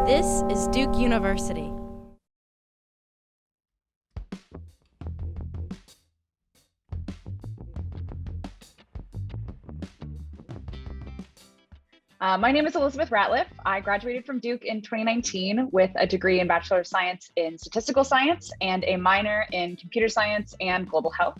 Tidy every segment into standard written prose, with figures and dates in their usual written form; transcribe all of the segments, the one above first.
This is Duke University. My name is Elizabeth Ratliff. I graduated from Duke in 2019 with a degree in Bachelor of Science in Statistical Science and a minor in Computer Science and Global Health.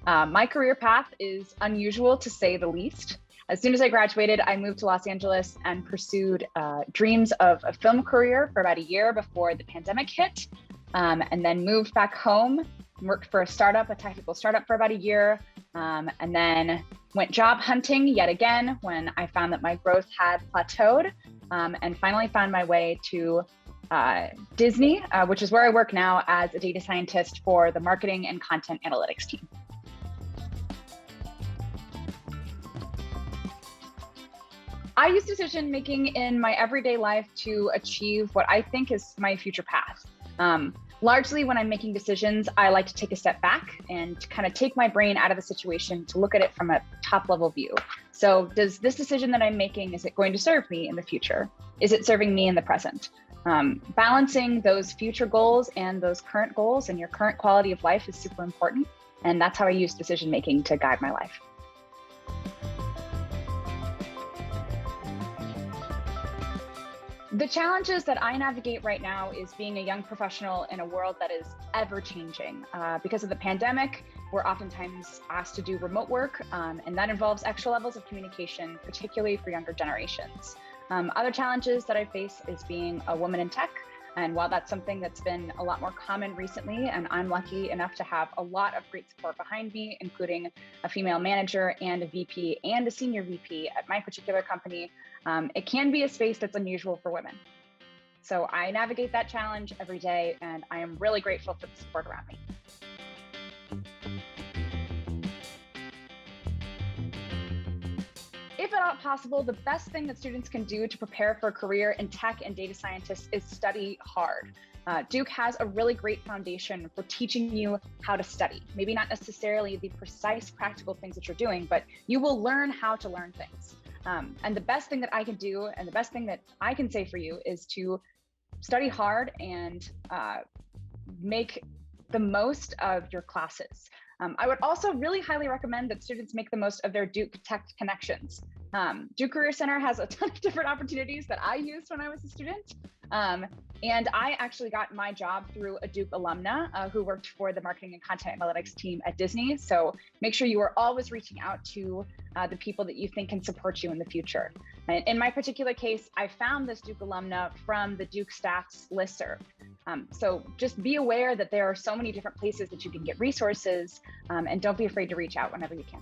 My career path is unusual to say the least. As soon as I graduated, I moved to Los Angeles and pursued dreams of a film career for about a year before the pandemic hit, and then moved back home, worked for a startup, a technical startup for about a year, and then went job hunting yet again when I found that my growth had plateaued, and finally found my way to Disney, which is where I work now as a data scientist for the marketing and content analytics team. I use decision making in my everyday life to achieve what I think is my future path. Largely when I'm making decisions, I like to take a step back and kind of take my brain out of the situation to look at it from a top level view. So does this decision that I'm making, is it going to serve me in the future? Is it serving me in the present? Balancing those future goals and those current goals and your current quality of life is super important. And that's how I use decision making to guide my life. The challenges that I navigate right now is being a young professional in a world that is ever changing. Because of the pandemic, we're oftentimes asked to do remote work, and that involves extra levels of communication, particularly for younger generations. Other challenges that I face is being a woman in tech. And while that's something that's been a lot more common recently, and I'm lucky enough to have a lot of great support behind me, including a female manager and a VP and a senior VP at my particular company, it can be a space that's unusual for women. So I navigate that challenge every day, and I am really grateful for the support around me. If at all possible, the best thing that students can do to prepare for a career in tech and data scientists is study hard. Duke has a really great foundation for teaching you how to study. Maybe not necessarily the precise practical things that you're doing, but you will learn how to learn things. And the best thing that I can do, and the best thing that I can say for you, is to study hard and make the most of your classes. I would also really highly recommend that students make the most of their Duke Tech connections. Duke Career Center has a ton of different opportunities that I used when I was a student. And I actually got my job through a Duke alumna who worked for the marketing and content analytics team at Disney. So make sure you are always reaching out to the people that you think can support you in the future. And in my particular case, I found this Duke alumna from the Duke staff's listserv. So just be aware that there are so many different places that you can get resources, and don't be afraid to reach out whenever you can.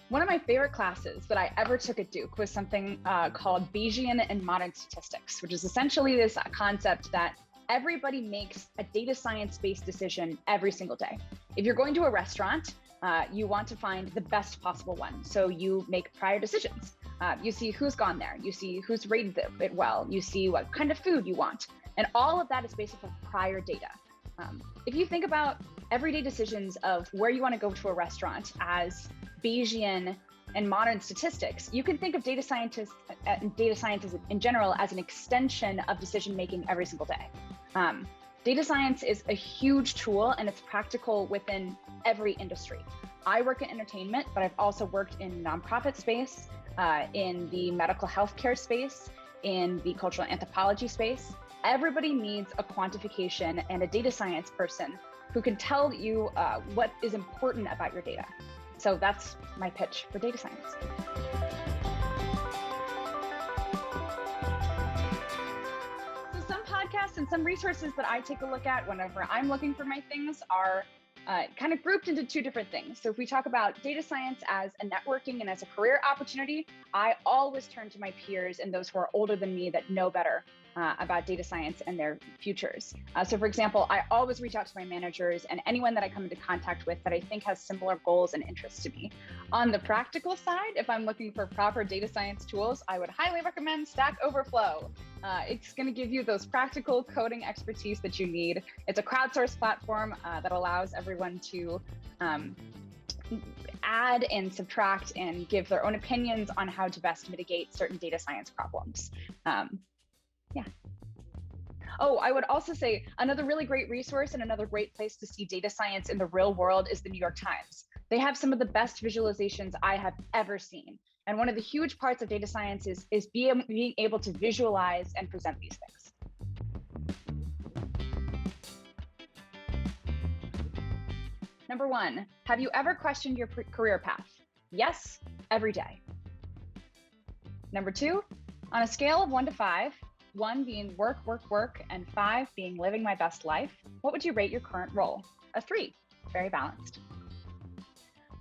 One of my favorite classes that I ever took at Duke was something called Bayesian and Modern Statistics, which is essentially this concept that everybody makes a data science-based decision every single day. If you're going to a restaurant, you want to find the best possible one. So you make prior decisions. You see who's gone there. You see who's rated it well. You see what kind of food you want. And all of that is based on prior data. If you think about everyday decisions of where you want to go to a restaurant as Bayesian and modern statistics, you can think of data scientists and data scientists in general as an extension of decision making every single day. Data science is a huge tool, and it's practical within every industry. I work in entertainment, but I've also worked in nonprofit space, in the medical healthcare space, in the cultural anthropology space. Everybody needs a quantification and a data science person who can tell you what is important about your data. So that's my pitch for data science. So some podcasts and some resources that I take a look at whenever I'm looking for my things are kind of grouped into two different things. So if we talk about data science as a networking and as a career opportunity, I always turn to my peers and those who are older than me that know better about data science and their futures. So for example, I always reach out to my managers and anyone that I come into contact with that I think has similar goals and interests to me. On the practical side, if I'm looking for proper data science tools, I would highly recommend Stack Overflow. It's going to give you those practical coding expertise that you need. It's a crowdsourced platform that allows everyone to add and subtract and give their own opinions on how to best mitigate certain data science problems. Yeah. Oh, I would also say another really great resource and another great place to see data science in the real world is the New York Times. They have some of the best visualizations I have ever seen. And one of the huge parts of data science is being able to visualize and present these things. Number one, have you ever questioned your career path? Yes, every day. Number two, on a scale of 1 to 5, 1 being work, work, work, and 5 being living my best life, what would you rate your current role? A 3, very balanced.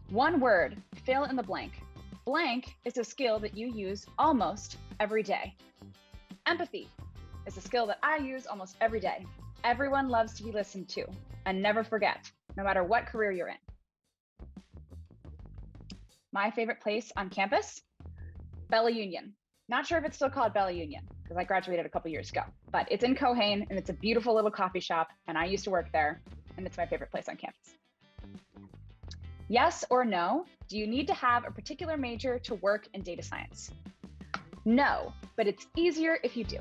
One word, fill in the blank. Blank is a skill that you use almost every day. Empathy is a skill that I use almost every day. Everyone loves to be listened to, and never forget, no matter what career you're in. My favorite place on campus, Bella Union. Not sure if it's still called Bella Union because I graduated a couple years ago, but it's in Cohane and it's a beautiful little coffee shop and I used to work there and it's my favorite place on campus. Yes or no, do you need to have a particular major to work in data science? No, but it's easier if you do.